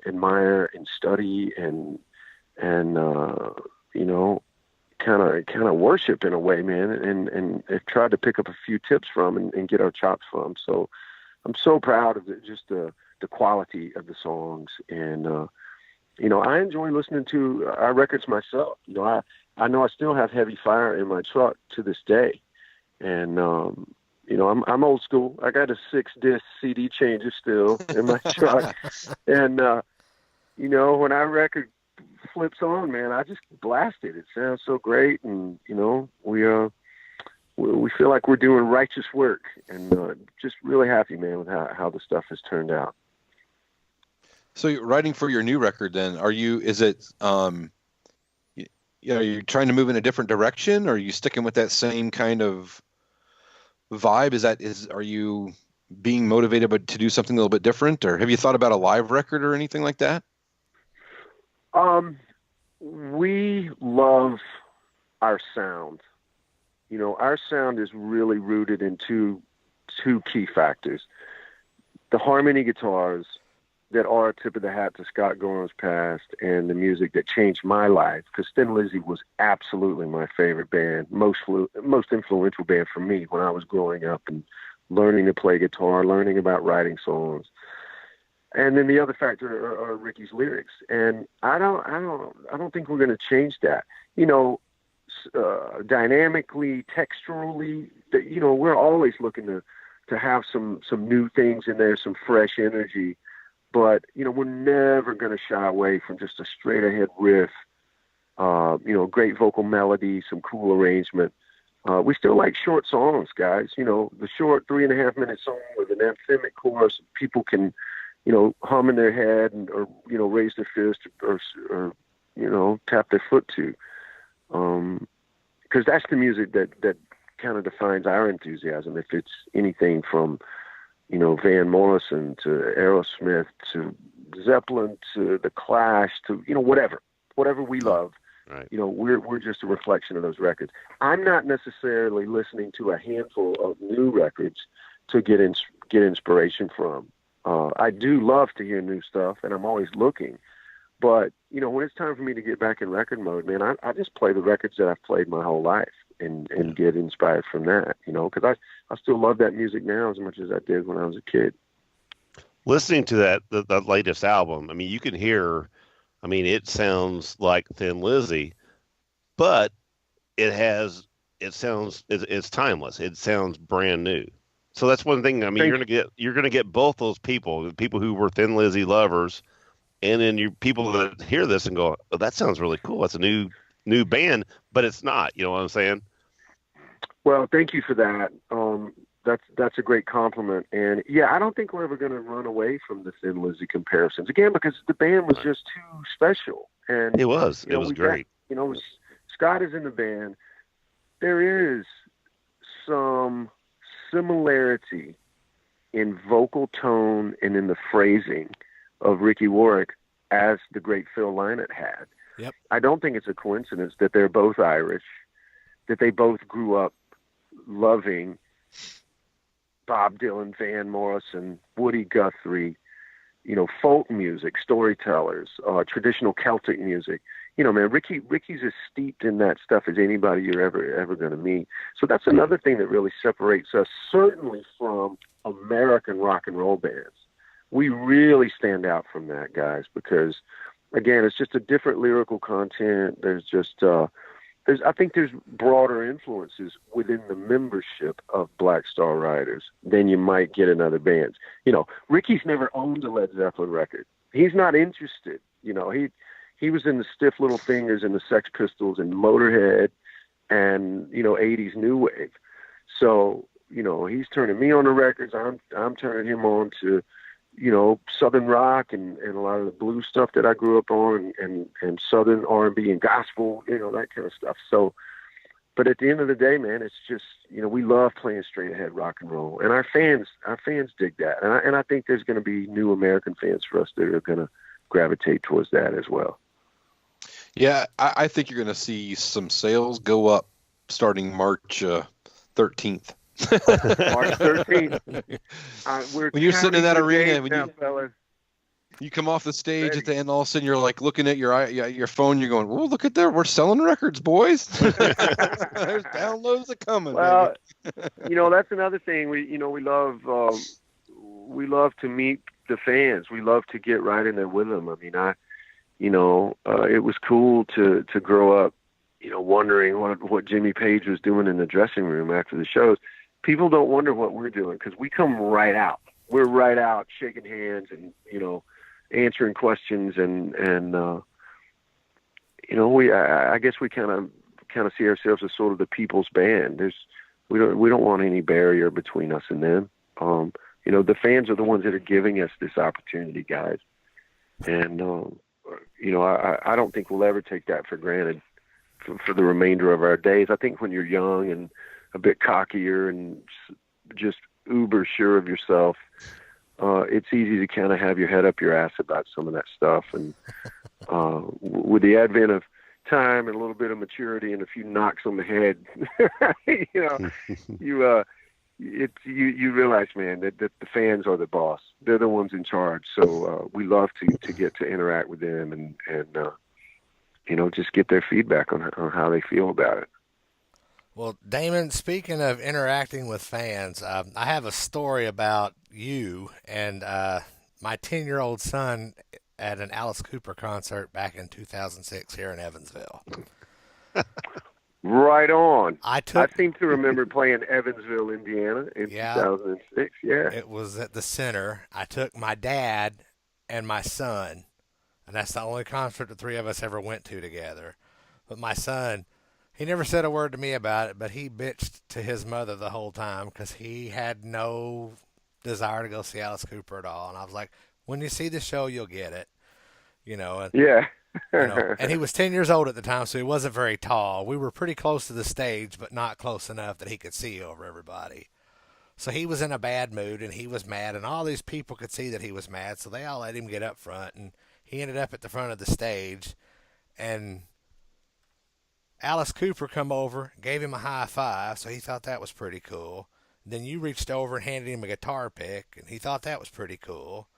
Speaker 4: admire and study and kind of worship in a way, man, and have tried to pick up a few tips from and get our chops from. So I'm so proud of the quality of the songs. And, I enjoy listening to our records myself. I know I still have Heavy Fire in my truck to this day. And, I'm old school. I got a 6-disc CD changer still in my truck. And, when our record flips on, man, I just blast it. It sounds so great. And, we feel like we're doing righteous work and just really happy, man, with how the stuff has turned out.
Speaker 2: So you're writing for your new record then, are you trying to move in a different direction, or are you sticking with that same kind of vibe? Are you being motivated to do something a little bit different, or have you thought about a live record or anything like that?
Speaker 4: We love our sound. Our sound is really rooted in two key factors. The harmony guitars that are a tip of the hat to Scott Gorham's past and the music that changed my life, because Thin Lizzy was absolutely my favorite band, most influential band for me when I was growing up and learning to play guitar, learning about writing songs. And then the other factor are Ricky's lyrics. And I don't think we're going to change that. Dynamically, texturally, we're always looking to have some new things in there, some fresh energy. But, we're never going to shy away from just a straight ahead riff, great vocal melody, some cool arrangement. We still like short songs, guys. The short 3.5 minute song with an anthemic chorus people can, hum in their head or raise their fist or tap their foot to. Because that's the music that kind of defines our enthusiasm. If it's anything from, Van Morrison to Aerosmith to Zeppelin to The Clash to, whatever we love,
Speaker 3: Right.
Speaker 4: we're just a reflection of those records. I'm not necessarily listening to a handful of new records to get inspiration from. I do love to hear new stuff, and I'm always looking. But, when it's time for me to get back in record mode, man, I just play the records that I've played my whole life and get inspired from that, because I still love that music now as much as I did when I was a kid.
Speaker 3: Listening to the latest album, I mean, you can hear, it sounds like Thin Lizzy, but it's timeless. It sounds brand new. So that's one thing. You're gonna get both those people, the people who were Thin Lizzy lovers, and then you people that hear this and go, "Oh, that sounds really cool. That's a new band," but it's not. You know what I'm saying?
Speaker 4: Well, thank you for that. That's a great compliment. And yeah, I don't think we're ever going to run away from the Thin Lizzy comparisons again, because the band was just too special. And
Speaker 3: it was great.
Speaker 4: Scott is in the band. There is some similarity in vocal tone and in the phrasing of Ricky Warwick as the great Phil Lynott had.
Speaker 1: Yep.
Speaker 4: I don't think it's a coincidence that they're both Irish, that they both grew up loving Bob Dylan, Van Morrison, Woody Guthrie, folk music, storytellers, traditional Celtic music. Man, Ricky's as steeped in that stuff as anybody you're ever going to meet. So that's another thing that really separates us, certainly from American rock and roll bands. We really stand out from that, guys, because, again, it's just a different lyrical content. There's just I think there's broader influences within the membership of Black Star Riders than you might get in other bands. Ricky's never owned a Led Zeppelin record. He's not interested. He was in the Stiff Little Fingers and the Sex Pistols and Motorhead and, 80s New Wave. So, he's turning me on to records. I'm turning him on to, Southern rock and a lot of the blues stuff that I grew up on and Southern R&B and gospel, that kind of stuff. So, but at the end of the day, man, it's just, we love playing straight ahead rock and roll, and our fans dig that. And I think there's going to be new American fans for us that are going to gravitate towards that as well.
Speaker 2: Yeah, I think you're going to see some sales go up starting March 13th.
Speaker 4: March 13th.
Speaker 2: When you're sitting in that arena,
Speaker 4: when
Speaker 2: you come off the stage at the end, all of a sudden you're like looking at your phone. You're going, "Oh, look at there! We're selling records, boys. There's downloads are coming."
Speaker 4: Well, that's another thing. We love to meet the fans. We love to get right in there with them. I mean, it was cool to grow up, wondering what Jimmy Page was doing in the dressing room after the shows. People don't wonder what we're doing because we come right out. We're right out shaking hands and, answering questions and I guess we kind of see ourselves as sort of the people's band. We don't want any barrier between us and them. The fans are the ones that are giving us this opportunity, guys. And, I don't think we'll ever take that for granted for the remainder of our days. I think when you're young and a bit cockier and just uber sure of yourself, it's easy to kind of have your head up your ass about some of that stuff. And with the advent of time and a little bit of maturity and a few knocks on the head, you realize, man, that the fans are the boss. They're the ones in charge. So we love to get to interact with them and just get their feedback on how they feel about it.
Speaker 1: Well, Damon, speaking of interacting with fans, I have a story about you and my 10-year-old son at an Alice Cooper concert back in 2006 here in Evansville.
Speaker 4: Right on.
Speaker 1: I
Speaker 4: seem to remember playing Evansville, Indiana in 2006. Yeah.
Speaker 1: It was at the center. I took my dad and my son, and that's the only concert the three of us ever went to together. But my son, he never said a word to me about it, but he bitched to his mother the whole time because he had no desire to go see Alice Cooper at all. And I was like, when you see the show, you'll get it. And
Speaker 4: yeah.
Speaker 1: And he was 10 years old at the time, so he wasn't very tall. We were pretty close to the stage, but not close enough that he could see over everybody. So he was in a bad mood, and he was mad, and all these people could see that he was mad, so they all let him get up front, and he ended up at the front of the stage, and Alice Cooper come over, gave him a high five, so he thought that was pretty cool. Then you reached over and handed him a guitar pick, and he thought that was pretty cool.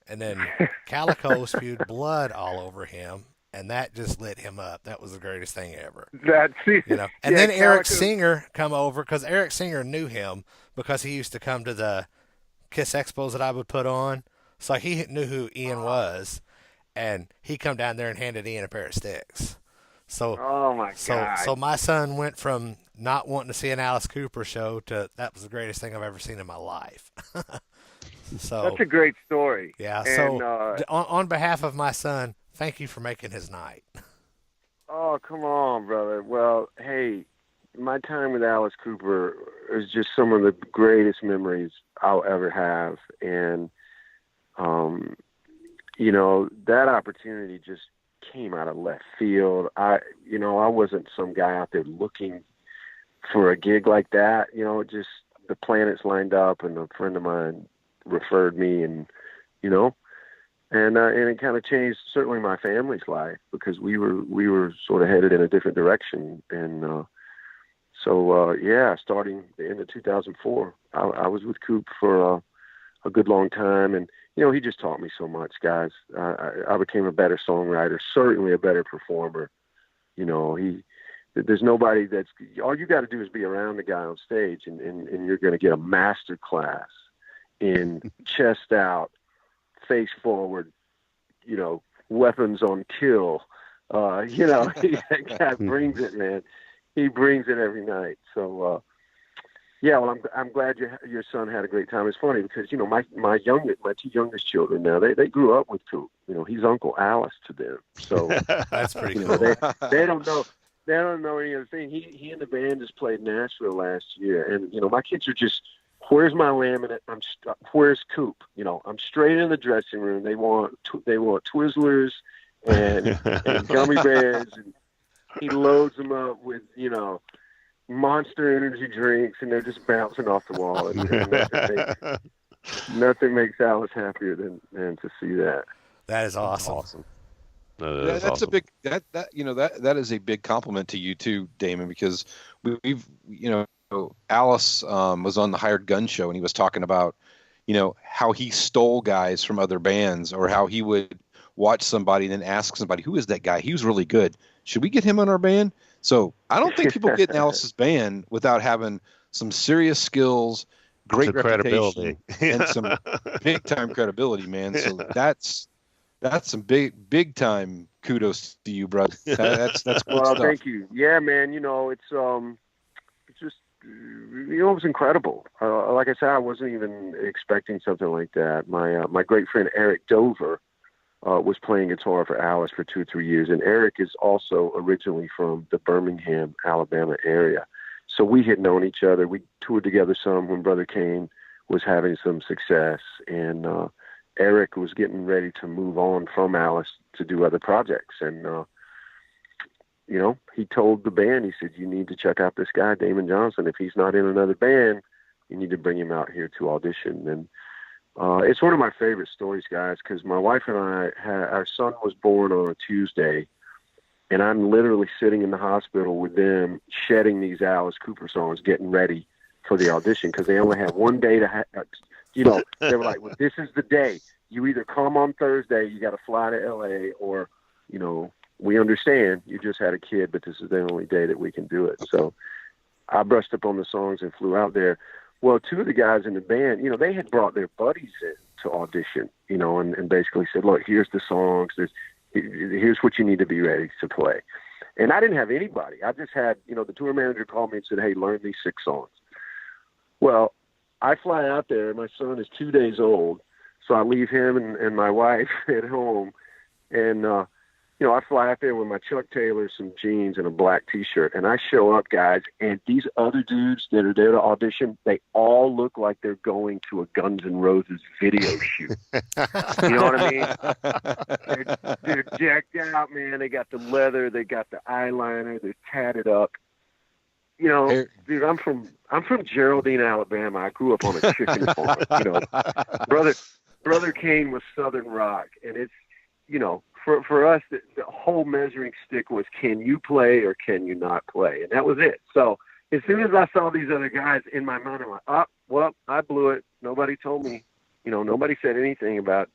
Speaker 1: And then Calico spewed blood all over him, and that just lit him up. That was the greatest thing ever.
Speaker 4: That's it.
Speaker 1: And then Eric Singer come over, because Eric Singer knew him because he used to come to the Kiss Expos that I would put on. So he knew who Ian was, and he come down there and handed Ian a pair of sticks. So,
Speaker 4: oh my God.
Speaker 1: So my son went from not wanting to see an Alice Cooper show to that was the greatest thing I've ever seen in my life. So
Speaker 4: that's a great story.
Speaker 1: Yeah.
Speaker 4: And,
Speaker 1: so on behalf of my son, thank you for making his night.
Speaker 4: Oh, come on, brother. Well, hey, my time with Alice Cooper is just some of the greatest memories I'll ever have. And, that opportunity just came out of left field. I wasn't some guy out there looking for a gig like that. Just the planets lined up, and a friend of mine referred me, and it kind of changed certainly my family's life, because we were sort of headed in a different direction. And starting the end of 2004, I was with Coop for a good long time, and he just taught me so much, guys. I became a better songwriter, certainly a better performer. There's nobody all you got to do is be around the guy on stage, and you're going to get a master class in chest out, face forward, weapons on kill. That guy brings it, man. He brings it every night. So, I'm glad your son had a great time. It's funny because, my two youngest children now, they grew up with Coop. He's Uncle Alice to them. So
Speaker 1: that's pretty cool.
Speaker 4: They don't know. They don't know any other thing. He and the band just played Nashville last year, and my kids are just, where's my laminate? Where's Coop? I'm straight in the dressing room. They want Twizzlers and gummy bears, and he loads them up with Monster energy drinks, and they're just bouncing off the wall. And nothing makes Alice happier than to see that.
Speaker 1: That is awesome.
Speaker 2: That's awesome. That is a big compliment to you too, Damon, because we've Alice was on the Hired Gun show, and he was talking about how he stole guys from other bands, or how he would watch somebody and then ask somebody, who is that guy? He was really good. Should we get him on our band? So I don't think people get in Alice's band without having some serious skills, great reputation, and some big time credibility, man. So that's some big time kudos to you, bro. That's good stuff.
Speaker 4: Thank you. Yeah, man. It's just it was incredible. Like I said, I wasn't even expecting something like that. My great friend Eric Dover was playing guitar for Alice for 2 or 3 years, and Eric is also originally from the Birmingham, Alabama area. So we had known each other. We toured together some when Brother Kane was having some success, and Eric was getting ready to move on from Alice to do other projects. And, he told the band, he said, you need to check out this guy, Damon Johnson. If he's not in another band, you need to bring him out here to audition. And it's one of my favorite stories, guys, because my wife and I, our son was born on a Tuesday, and I'm literally sitting in the hospital with them shedding these Alice Cooper songs, getting ready for the audition, because they only have one day to they were like, well, this is the day. You either come on Thursday, you got to fly to L.A., or, we understand you just had a kid, but this is the only day that we can do it. So I brushed up on the songs and flew out there. Well, 2 of the guys in the band, they had brought their buddies in to audition, and basically said, look, here's the songs. Here's what you need to be ready to play. And I didn't have anybody. I just had, the tour manager called me and said, hey, learn these 6 songs. Well, I fly out there. My son is 2 days old. So I leave him and my wife at home. And I fly out there with my Chuck Taylor, some jeans, and a black T-shirt, and I show up, guys, and these other dudes that are there to audition, they all look like they're going to a Guns N' Roses video shoot. You know what I mean? They're jacked out, man. They got the leather, they got the eyeliner, they're tatted up. Dude, I'm from Geraldine, Alabama. I grew up on a chicken farm. Brother Kane was Southern rock, and it's, for us, the whole measuring stick was, can you play or can you not play? And that was it. So as soon as I saw these other guys, in my mind, I'm like, well, I blew it. Nobody told me, nobody said anything about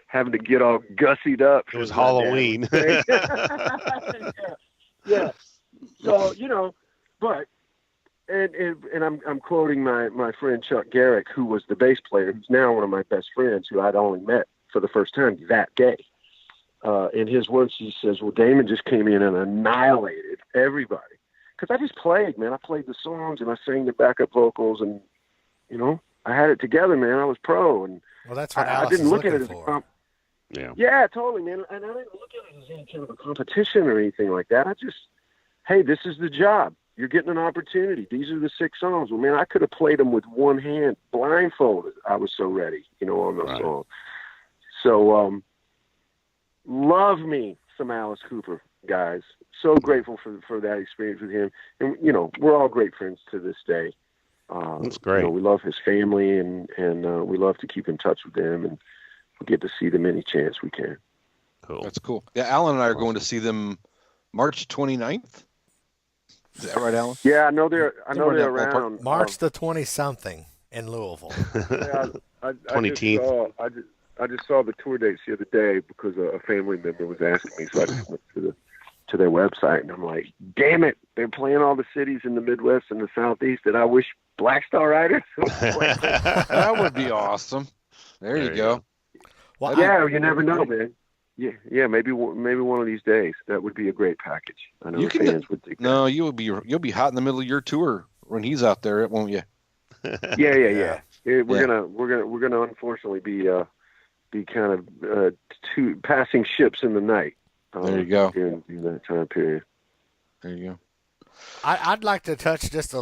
Speaker 4: having to get all gussied up.
Speaker 3: It was Halloween.
Speaker 4: Yeah. So, but, and I'm quoting my friend Chuck Garrick, who was the bass player, who's now one of my best friends, who I'd only met for the first time that day. In his words, he says, well, Damon just came in and annihilated everybody. Because I just played, man. I played the songs and I sang the backup vocals, and, I had it together, man. I was pro. And
Speaker 1: well, that's what
Speaker 4: I didn't look at it as
Speaker 3: Yeah,
Speaker 4: totally, man. And I didn't look at it as any kind of a competition or anything like that. I just, hey, this is the job. You're getting an opportunity. These are the 6 songs. Well, man, I could have played them with one hand, blindfolded. I was so ready, on those songs. So, love me some Alice Cooper, guys. So grateful for that experience with him. And, we're all great friends to this day.
Speaker 3: That's great.
Speaker 4: We love his family, and we love to keep in touch with them, and we get to see them any chance we can.
Speaker 3: Cool.
Speaker 2: That's cool. Yeah, Alan and I are going to see them March 29th. Is that right, Alan?
Speaker 4: Yeah, I know they're around.
Speaker 1: March the 20-something in Louisville.
Speaker 4: Yeah, I
Speaker 3: 20th.
Speaker 4: I just saw the tour dates the other day because a family member was asking me, so I just went to their website, and I'm like, damn it, they're playing all the cities in the Midwest and the Southeast that I wish Black Star Riders would play.
Speaker 2: That would be awesome. There you go.
Speaker 1: Well,
Speaker 4: you never know, man. Yeah, maybe one of these days that would be a great package. I know fans would think.
Speaker 2: No, you'll be hot in the middle of your tour when he's out there, won't you?
Speaker 4: Yeah. We're gonna unfortunately be kind of two passing ships in the night.
Speaker 2: There you go.
Speaker 4: During that time period.
Speaker 2: There you go.
Speaker 1: I'd like to touch just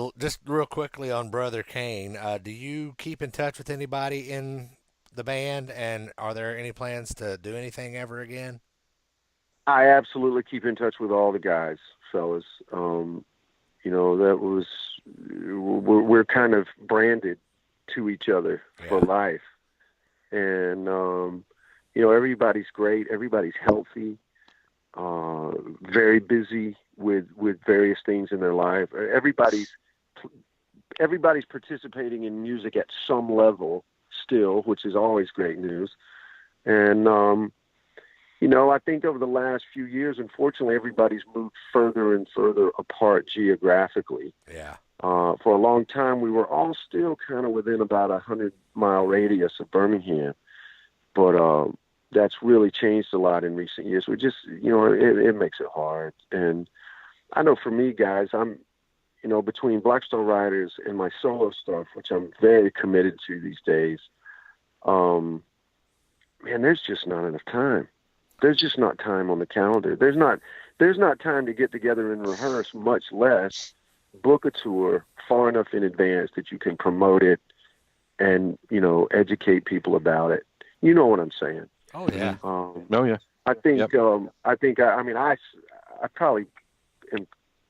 Speaker 1: real quickly on Brother Kane. Do you keep in touch with anybody in the band, and are there any plans to do anything ever again?
Speaker 4: I absolutely keep in touch with all the guys, fellas. That was we're kind of branded to each other for life, and everybody's great. Everybody's healthy, very busy with various things in their life. Everybody's participating in music at some level still, which is always great news. And, I think over the last few years, unfortunately, everybody's moved further and further apart geographically.
Speaker 1: Yeah.
Speaker 4: For a long time, we were all still kind of within about 100-mile radius of Birmingham. But that's really changed a lot in recent years. We just, it makes it hard. And I know for me, guys, I'm, between Black Star Riders and my solo stuff, which I'm very committed to these days, man, there's just not enough time. There's just not time on the calendar. There's not time to get together and rehearse, much less book a tour far enough in advance that you can promote it and, educate people about it. You know what I'm saying?
Speaker 1: Oh yeah.
Speaker 4: I think, I probably am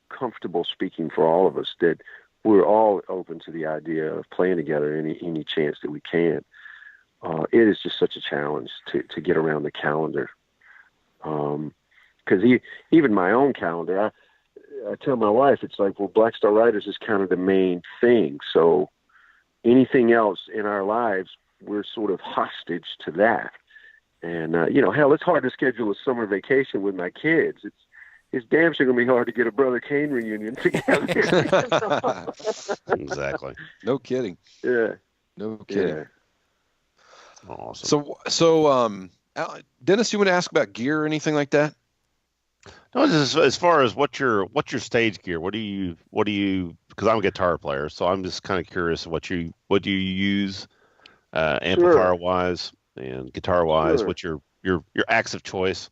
Speaker 4: comfortable speaking for all of us that we're all open to the idea of playing together any chance that we can. It is just such a challenge to get around the calendar. Because even my own calendar, I tell my wife, it's like, well, Black Star Riders is kind of the main thing. So anything else in our lives, we're sort of hostage to that. And, hell, it's hard to schedule a summer vacation with my kids. It's damn sure going to be hard to get a Brother Kane reunion together.
Speaker 3: Exactly.
Speaker 2: No kidding.
Speaker 4: Yeah.
Speaker 2: No kidding.
Speaker 4: Yeah.
Speaker 3: Awesome.
Speaker 2: So, Dennis, you want to ask about gear or anything like that?
Speaker 3: No, just as far as what's your stage gear? What do you? Because I'm a guitar player, so I'm just kind of curious what do you use, amplifier wise and guitar wise?
Speaker 4: Sure.
Speaker 3: What's your acts of choice?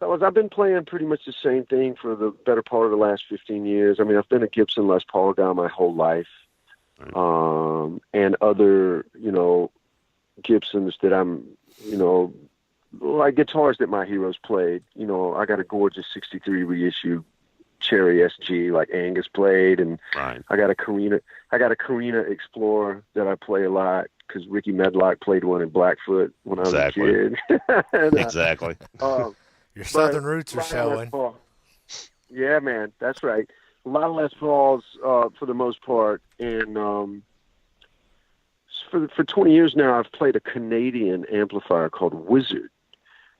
Speaker 4: Fellas, I've been playing pretty much the same thing for the better part of the last 15 years. I mean, I've been a Gibson Les Paul guy my whole life. And other, Gibsons that I'm, like guitars that my heroes played. I got a gorgeous 63 reissue Cherry SG like Angus played, and I got a Carina Explorer that I play a lot because Ricky Medlock played one in Blackfoot when I was a kid. And,
Speaker 3: exactly.
Speaker 1: Your Southern roots are showing.
Speaker 4: Yeah, man, that's right. A lot of Les Pauls for the most part, and for 20 years now, I've played a Canadian amplifier called Wizard.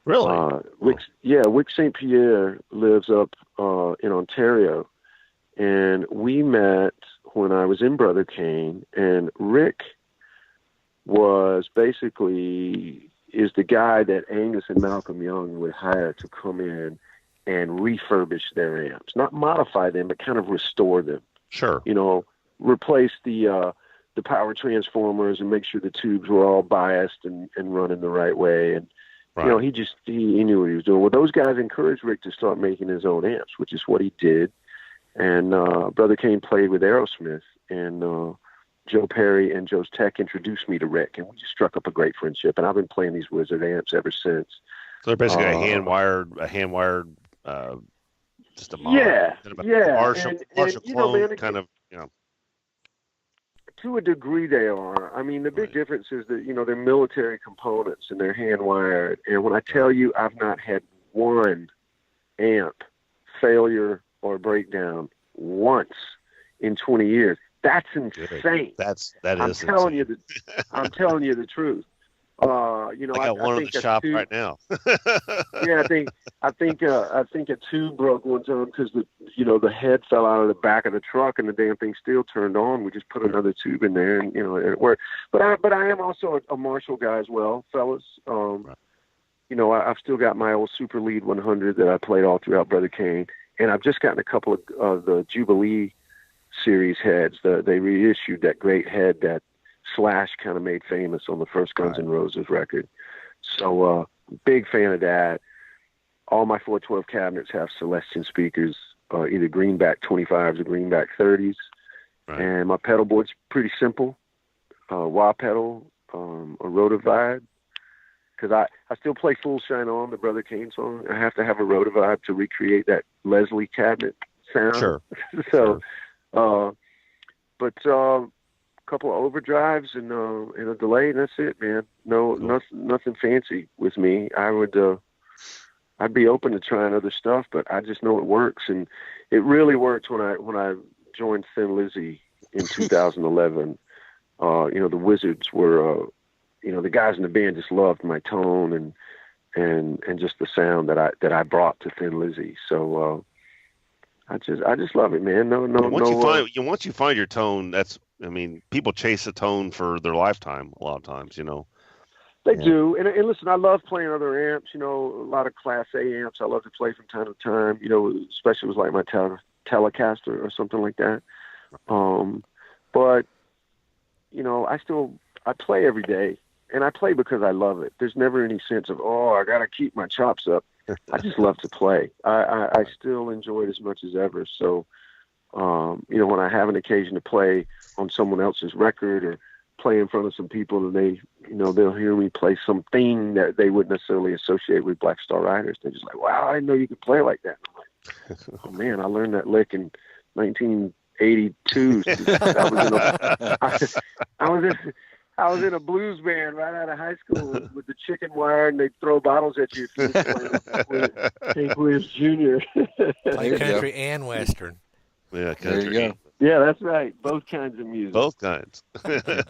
Speaker 3: Really?
Speaker 4: Wick St. Pierre lives up in Ontario, and we met when I was in Brother Kane, and Rick was is the guy that Angus and Malcolm Young would hire to come in and refurbish their amps, not modify them, but kind of restore them.
Speaker 3: Sure.
Speaker 4: Replace the power transformers and make sure the tubes were all biased and running the right way. And, he knew what he was doing. Well, those guys encouraged Rick to start making his own amps, which is what he did. And Brother Kane played with Aerosmith, and Joe Perry and Joe's Tech introduced me to Rick, and we just struck up a great friendship. And I've been playing these Wizard amps ever since.
Speaker 3: So they're basically a hand wired, just a model. Marshall clone kind of.
Speaker 4: To a degree, they are. I mean, the big difference is that they're military components and they're hand wired. And when I tell you, I've not had one amp failure or breakdown once in 20 years. That's insane.
Speaker 3: I'm
Speaker 4: telling you the truth. I
Speaker 3: got one in the shop right now.
Speaker 4: Yeah, I think a tube broke one time because the head fell out of the back of the truck and the damn thing still turned on. We just put another tube in there and it worked. But I am also a Marshall guy as well, fellas. I've still got my old Super Lead 100 that I played all throughout Brother Kane, and I've just gotten a couple of the Jubilee series heads. They reissued that great head that Slash kind of made famous on the first Guns N' Roses record. So big fan of that. All my 412 cabinets have Celestion speakers, either Greenback 25s or Greenback 30s. Right. And my pedal board's pretty simple. Wah pedal, a Rotovibe. Because I still play Full Shine On, the Brother Kane song. I have to have a Rotovibe to recreate that Leslie cabinet sound.
Speaker 3: Sure.
Speaker 4: So, couple of overdrives and a delay, and that's it, man. Nothing fancy with me. I'd be open to trying other stuff, but I just know it works, and it really worked when I joined Thin Lizzy in 2011. The Wizards were, the guys in the band just loved my tone and just the sound that I brought to Thin Lizzy. So I just love it, man.
Speaker 3: Once you find your tone, people chase a tone for their lifetime a lot of times,
Speaker 4: They do. And listen, I love playing other amps, a lot of Class A amps I love to play from time to time, especially with like my Telecaster or something like that. But, I play every day, and I play because I love it. There's never any sense of, I got to keep my chops up. I just love to play. I still enjoy it as much as ever. So, when I have an occasion to play on someone else's record or play in front of some people, and they, they'll hear me play something that they wouldn't necessarily associate with Black Star Riders. They're just like, wow, I didn't know you could play like that. I'm like, oh man, I learned that lick in 1982. I was in a blues band right out of high school with the chicken wire, and they'd throw bottles at you if you played Hank Williams Jr.
Speaker 1: Play country and Western.
Speaker 3: Yeah,
Speaker 2: there you go.
Speaker 4: Yeah, that's right. Both kinds of music.
Speaker 3: Both kinds.
Speaker 4: Yeah.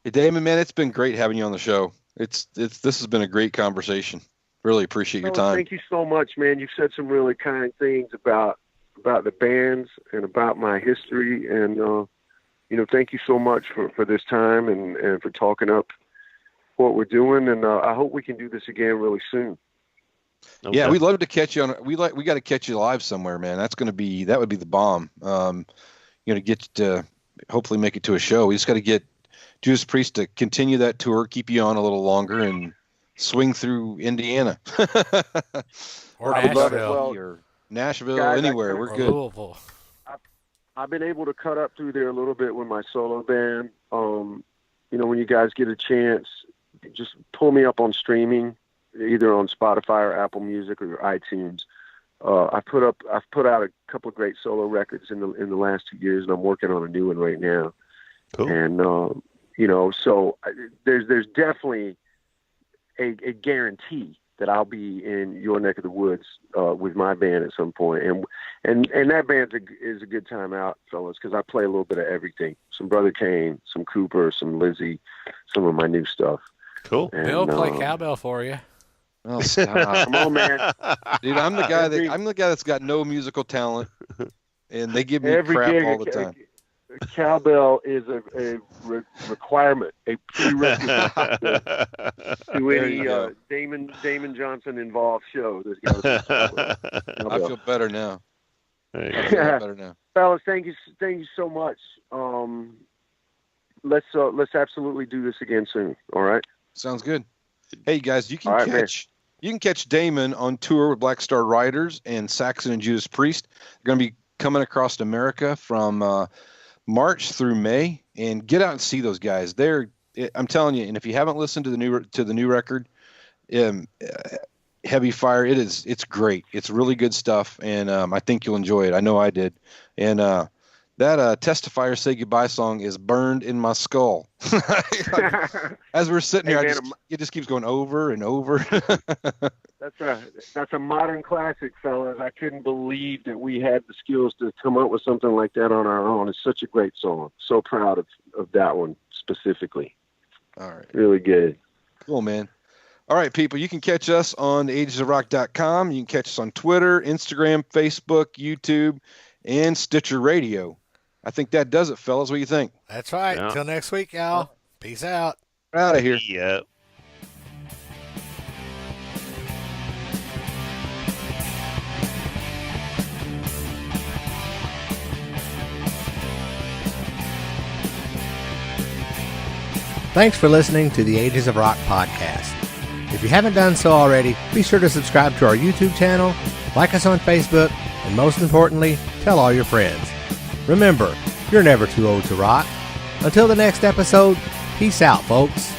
Speaker 2: Hey, Damon, man, it's been great having you on the show. This has been a great conversation. Really appreciate your time.
Speaker 4: Thank you so much, man. You've said some really kind things about the bands and about my history, and thank you so much for this time and for talking up what we're doing, and I hope we can do this again really soon.
Speaker 2: Okay. Yeah, we'd love to catch you on. We got to catch you live somewhere, man. That would be the bomb. Get to hopefully make it to a show. We just got to get Judas Priest to continue that tour, keep you on a little longer, and swing through Indiana.
Speaker 1: Or
Speaker 4: I would love it.
Speaker 1: Nashville.
Speaker 4: Well,
Speaker 2: or Nashville,
Speaker 4: guys,
Speaker 2: anywhere. We're
Speaker 1: Or
Speaker 2: good.
Speaker 1: Louisville.
Speaker 4: I've been able to cut up through there a little bit with my solo band. When you guys get a chance, just pull me up on streaming, either on Spotify or Apple Music or iTunes. I've put out a couple of great solo records in the last 2 years, and I'm working on a new one right now.
Speaker 3: Cool.
Speaker 4: And so there's definitely a guarantee that I'll be in your neck of the woods with my band at some point. And that band is a good time out, fellas, because I play a little bit of everything. Some Brother Kane, some Cooper, some Lizzy, some of my new stuff.
Speaker 3: Cool.
Speaker 4: And,
Speaker 1: Bill play cowbell for you.
Speaker 2: Oh, stop.
Speaker 4: Come on, man.
Speaker 2: Dude, I'm the guy that's got no musical talent, and they give me
Speaker 4: Every
Speaker 2: crap
Speaker 4: gig,
Speaker 2: all the time.
Speaker 4: Cowbell is a requirement, a prerequisite to any Damon Johnson involved show. There's gotta be
Speaker 2: I feel better now.
Speaker 3: There you
Speaker 2: I
Speaker 3: go.
Speaker 2: feel better now.
Speaker 4: Fellas, thank you so much. Let's absolutely do this again soon. All right.
Speaker 2: Sounds good. Hey guys, you can
Speaker 4: All right,
Speaker 2: catch Damon on tour with Black Star Riders and Saxon and Judas Priest. They're going to be coming across America from March through May, and get out and see those guys. I'm telling you, and if you haven't listened to the new record, Heavy Fire, it's great. It's really good stuff, and I think you'll enjoy it. I know I did. And that Testifier Say Goodbye song is burned in my skull. As we're sitting here, it just keeps going over and over.
Speaker 4: That's a modern classic, fellas. I couldn't believe that we had the skills to come up with something like that on our own. It's such a great song. So proud of that one specifically.
Speaker 2: All right.
Speaker 4: Really good.
Speaker 2: Cool, man. All right, people, you can catch us on agesofrock.com. You can catch us on Twitter, Instagram, Facebook, YouTube, and Stitcher Radio. I think that does it, fellas. What do you think?
Speaker 1: That's right.
Speaker 3: Yeah.
Speaker 1: Till next week, y'all. Peace out.
Speaker 2: We're out of here.
Speaker 3: Yeah.
Speaker 1: Thanks for listening to the Ages of Rock podcast. If you haven't done so already, be sure to subscribe to our YouTube channel, like us on Facebook, and most importantly, tell all your friends. Remember, you're never too old to rock. Until the next episode, peace out, folks.